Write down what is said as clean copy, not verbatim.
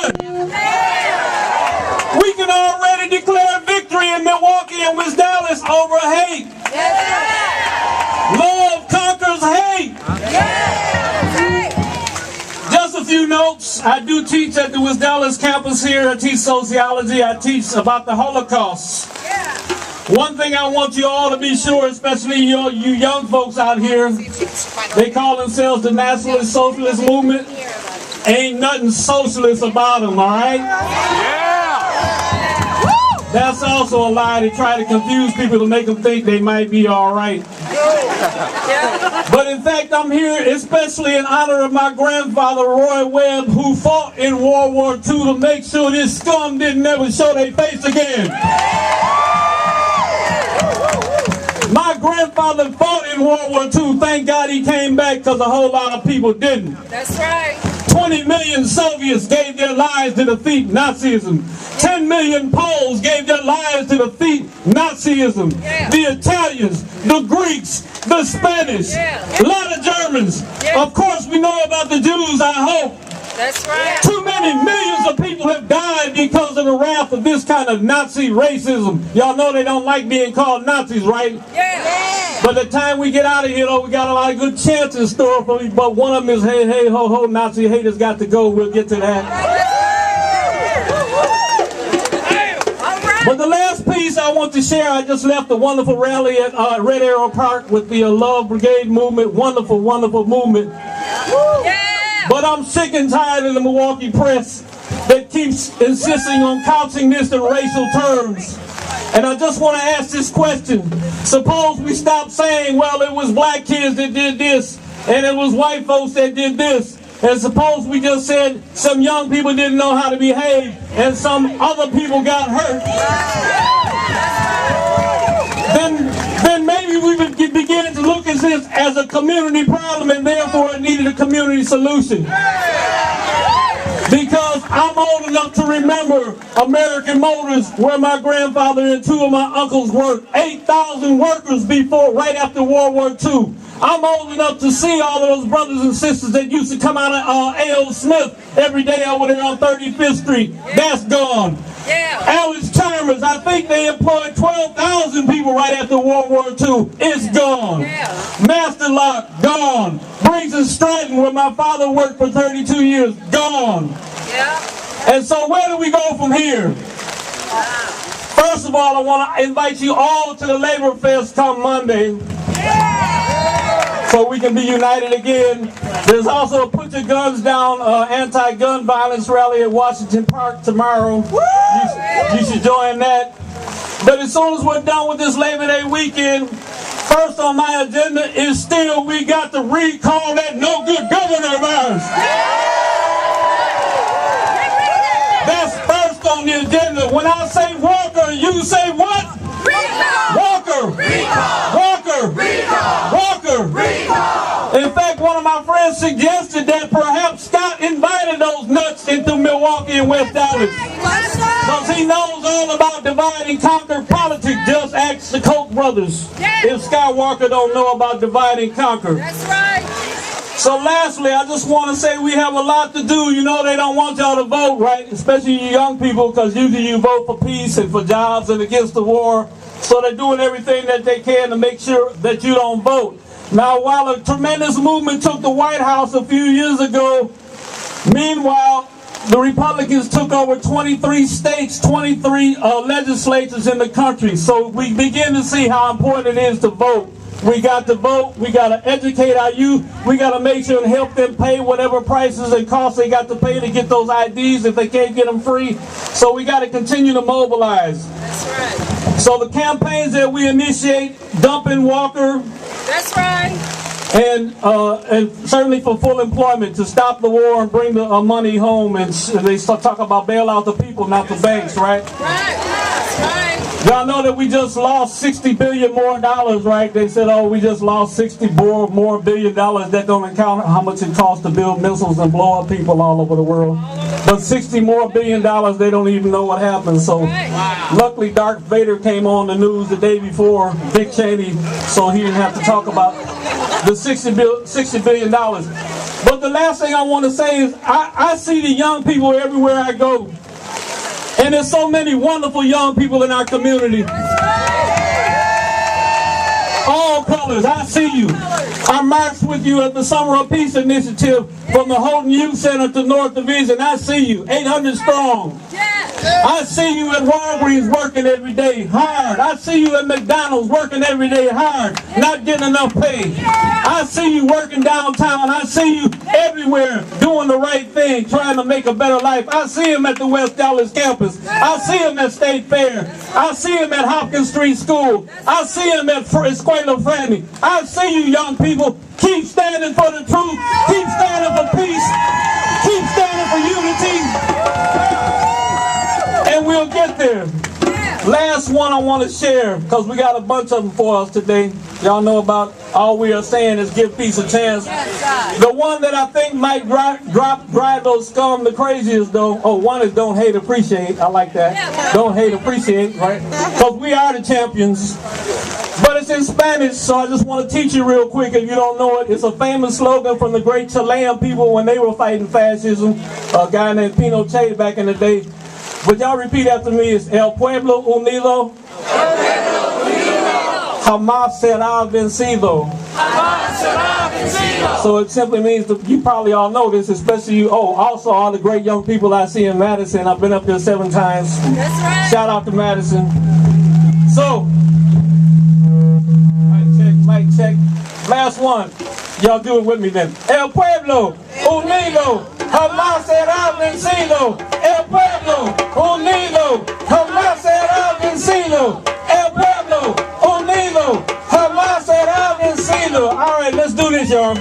We can already declare victory in Milwaukee and West Allis over hate. Love conquers hate. Just a few notes. I do teach at the West Allis campus here. I teach sociology. I teach about the Holocaust. One thing I want you all to be sure, especially you young folks out here, they call themselves the Nationalist Socialist Movement. Ain't nothing socialist about them, all right? That's also a lie to try to confuse people to make them think they might be all right. But in fact, I'm here especially in honor of my grandfather, Roy Webb, who fought in World War II to make sure this scum didn't ever show their face again. My grandfather fought in World War II. Thank God he came back, because a whole lot of people didn't. That's right. 20 million Soviets gave their lives to defeat Nazism. 10 million Poles gave their lives to defeat Nazism. The Italians, the Greeks, the Spanish, a lot of Germans. Of course, we know about the Jews, I hope. That's right. Too many millions of people have died because of the wrath of this kind of Nazi racism. Y'all know they don't like being called Nazis, right? But the time we get out of here, though, we got a lot of good chances in store for me. But one of them is, hey, hey, ho, ho, Nazi haters got to go. We'll get to that. But the last piece I want to share, I just left a wonderful rally at Red Arrow Park with the Love Brigade movement. Wonderful, wonderful movement. But I'm sick and tired of the Milwaukee press that keeps insisting on couching this in racial terms. And I just want to ask this question. Suppose we stop saying, well, it was black kids that did this, and it was white folks that did this. And suppose we just said some young people didn't know how to behave, and some other people got hurt. Then maybe we would begin to look at this as a community problem, and therefore it needed a community solution. Because I'm old enough to remember American Motors, where my grandfather and two of my uncles worked. 8,000 workers right after World War II. I'm old enough to see all those brothers and sisters that used to come out of A.O. Smith every day over there on 35th Street. That's gone. Alice Chalmers, I think they employed 12,000 people right after World War II. It's gone. Master Lock, gone. Briggs and Stratton, where my father worked for 32 years, gone. And so where do we go from here? First of all, I want to invite you all to the Labor Fest come Monday, so we can be united again. There's also a Put Your Guns Down anti-gun violence rally at Washington Park tomorrow. You should join that. But as soon as we're done with this Labor Day weekend, first on my agenda is still we got to recall that no good governor of ours. That's first on the agenda. When I say Walker, you say what? Recall. Walker. Recall. Walker. Recall. Walker. Recall. In fact, one of my friends suggested that perhaps Scott invited those nuts into Milwaukee and West Allis. Because he knows all about divide and conquer politics. Just ask the Koch brothers if Scott Walker don't know about divide and conquer. That's right. So lastly, I just want to say we have a lot to do. You know they don't want y'all to vote, right? Especially you young people, because usually you vote for peace and for jobs and against the war. So they're doing everything that they can to make sure that you don't vote. Now, while a tremendous movement took the White House a few years ago, meanwhile, the Republicans took over 23 states, 23 legislatures in the country. So we begin to see how important it is to vote. We got to vote. We got to educate our youth. We got to make sure and help them pay whatever prices and costs they got to pay to get those IDs if they can't get them free. So we got to continue to mobilize. That's right. So the campaigns that we initiate, dumping Walker. That's right. And certainly for full employment, to stop the war and bring the money home. And they start talking about bail out the people, not the banks, right? Right. That's right. Y'all know that we just lost $60 billion more, right? They said, oh, we just lost $60 more billion. That don't account how much it costs to build missiles and blow up people all over the world. But $60 more billion, they don't even know what happened. So luckily Darth Vader came on the news the day before, Dick Cheney, so he didn't have to talk about the $60 billion. But the last thing I want to say is I see the young people everywhere I go. And there's so many wonderful young people in our community. All colors, I see you. I marched with you at the Summer of Peace Initiative from the Houghton Youth Center to North Division. I see you, 800 strong. I see you at Walgreens working every day hard. I see you at McDonald's working every day hard, not getting enough pay. I see you working downtown. I see you everywhere doing the right thing, trying to make a better life. I see him at the West Allis campus. I see him at State Fair. I see him at Hopkins Street School. I see him at Escuela Franny. I see you young people. Keep standing for the truth. Keep standing for peace. Keep standing for unity. And we'll get there. Last one I want to share, because we got a bunch of them for us today. Y'all know about all we are saying is give peace a chance. The one that I think might drive those scum the craziest though. Oh, one is don't hate, appreciate. I like that. Don't hate, appreciate, right? Because we are the champions. But it's in Spanish, so I just want to teach you real quick if you don't know it. It's a famous slogan from the great Chilean people when they were fighting fascism. A guy named Pinochet back in the day. But y'all repeat after me. It's El Pueblo Unido Jamás será vencido. So it simply means, you probably all know this, especially you. Oh, also all the great young people I see in Madison. I've been up there 7 times. That's right. Shout out to Madison. So, mic check. Last one. Y'all do it with me then. El Pueblo Unido Jamás será vencido. El Pueblo Unido Jamás será vencido. El Pueblo Unido Jamás será vencido. All right, let's do this, y'all.